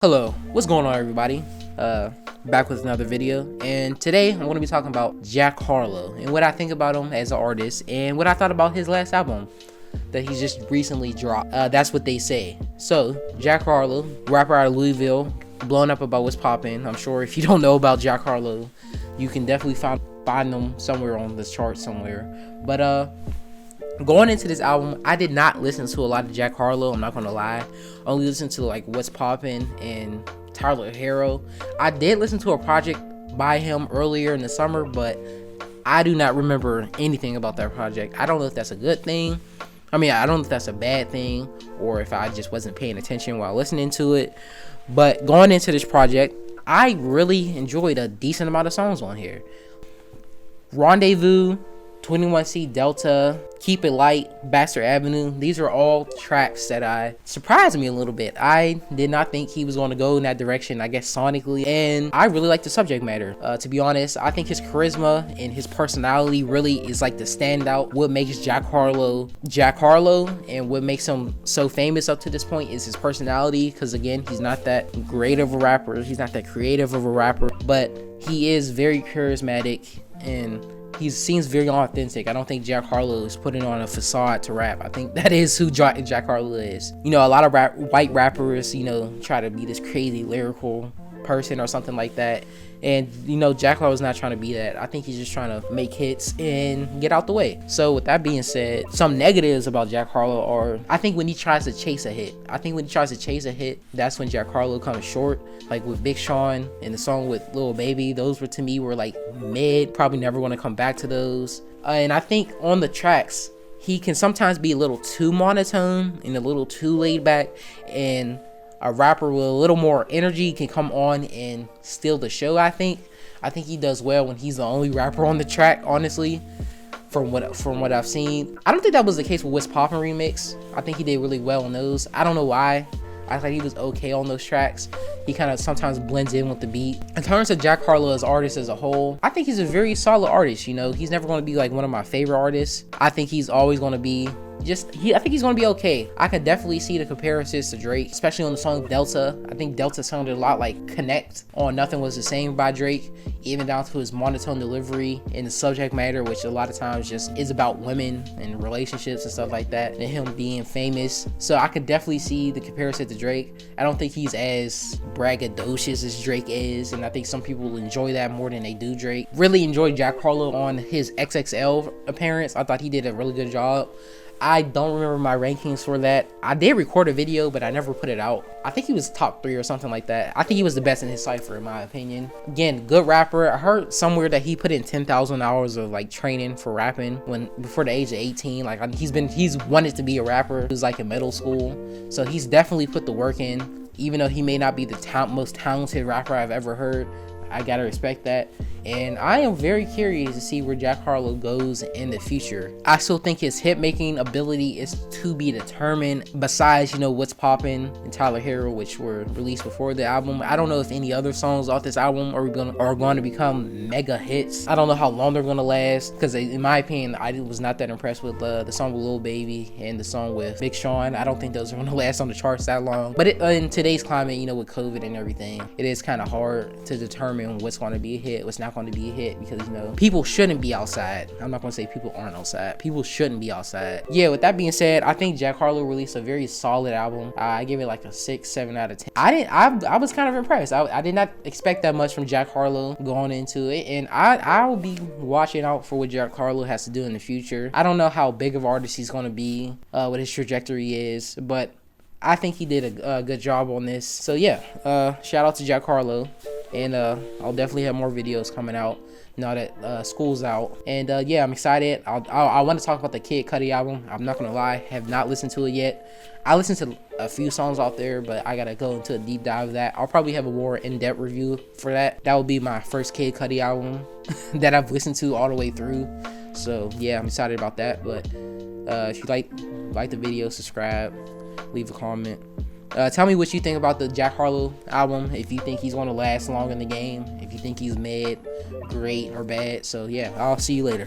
Hello, what's going on, everybody? Back with another video, and today I'm going to be talking about Jack Harlow and what I think about him as an artist and what I thought about his last album that he just recently dropped. That's what they say. So, Jack Harlow, rapper out of Louisville, blowing up about what's popping. I'm sure if you don't know about Jack Harlow, you can definitely find him somewhere on this chart somewhere. But going into this album, I did not listen to a lot of Jack Harlow, I'm not gonna lie. I only listened to like What's Poppin' and Harlow. I did listen to a project by him earlier in the summer, but I do not remember anything about that project. I don't know if that's a good thing. I don't know if that's a bad thing or if I just wasn't paying attention while listening to it. But going into this project, I really enjoyed a decent amount of songs on here. Rendezvous, 21C Delta, Keep It Light, Baxter Avenue. These are all tracks that surprised me a little bit. I did not think he was going to go in that direction, I guess sonically, and I really like the subject matter. To be honest, I think his charisma and his personality really is like the standout. What makes Jack Harlow, and what makes him so famous up to this point is his personality, because again, he's not that great of a rapper, he's not that creative of a rapper, but he is very charismatic and he seems very authentic. I don't think Jack Harlow is putting on a facade to rap. I think that is who Jack Harlow is. You know, a lot of white rappers, try to be this crazy lyrical person or something like that. And, Jack Harlow's not trying to be that. I think he's just trying to make hits and get out the way. So with that being said, some negatives about Jack Harlow are, I think when he tries to chase a hit, that's when Jack Harlow comes short. Like with Big Sean and the song with Lil Baby, those to me were like mid, probably never want to come back to those. And I think on the tracks, he can sometimes be a little too monotone and a little too laid back, and a rapper with a little more energy can come on and steal the show. I think he does well when he's the only rapper on the track, honestly, from what I've seen. I don't think that was the case with What's Poppin' remix. I think he did really well on those. I don't know why. I thought he was okay on those tracks. He kind of sometimes blends in with the beat. In terms of Jack Harlow as artist as a whole, I think he's a very solid artist. He's never going to be like one of my favorite artists. I think he's always going to be I think he's gonna be okay. I could definitely see the comparisons to Drake, especially on the song Delta. I think Delta sounded a lot like Connect on Nothing Was the Same by Drake, even down to his monotone delivery and the subject matter, which a lot of times just is about women and relationships and stuff like that, and him being famous. So I could definitely see the comparison to Drake. I don't think he's as braggadocious as Drake is, and I think some people enjoy that more than they do Drake. Really enjoyed Jack Harlow on his XXL appearance. I thought he did a really good job. I don't remember my rankings for that. I did record a video, but I never put it out. I think he was top 3 or something like that. I think he was the best in his cipher, in my opinion. Again, good rapper. I heard somewhere that he put in 10,000 hours of like training for rapping before the age of 18. Like he's wanted to be a rapper. He was like in middle school, so he's definitely put the work in. Even though he may not be the most talented rapper I've ever heard, I gotta respect that. And I am very curious to see where Jack Harlow goes in the future. I still think his hit making ability is to be determined. Besides, What's Poppin' and Tyler Hero, which were released before the album. I don't know if any other songs off this album are going to become mega hits. I don't know how long they're going to last, because in my opinion, I was not that impressed with the song with Lil Baby and the song with Big Sean. I don't think those are going to last on the charts that long. But in today's climate, with COVID and everything, it is kind of hard to determine what's going to be a hit, what's not going to be a hit, because people shouldn't be outside. I'm not going to say people aren't outside. People shouldn't be outside. Yeah, with that being said, I think Jack Harlow released a very solid album. I give it like a 6-7 out of 10. I was kind of impressed. I did not expect that much from Jack Harlow going into it, and I will be watching out for what Jack Harlow has to do in the future. I don't know how big of an artist he's going to be, what his trajectory is, but I think he did a good job on this. So yeah, shout out to Jack Harlow. And I'll definitely have more videos coming out now that school's out. And yeah, I'm excited. I want to talk about the Kid Cudi album. I'm not gonna lie, have not listened to it yet. I listened to a few songs out there, but I gotta go into a deep dive of that. I'll probably have a more in-depth review for that. That will be my first Kid Cudi album that I've listened to all the way through. So yeah, I'm excited about that. But if you like the video, subscribe, leave a comment. Tell me what you think about the Jack Harlow album, if you think he's going to last long in the game, if you think he's mid, great, or bad. So yeah, I'll see you later.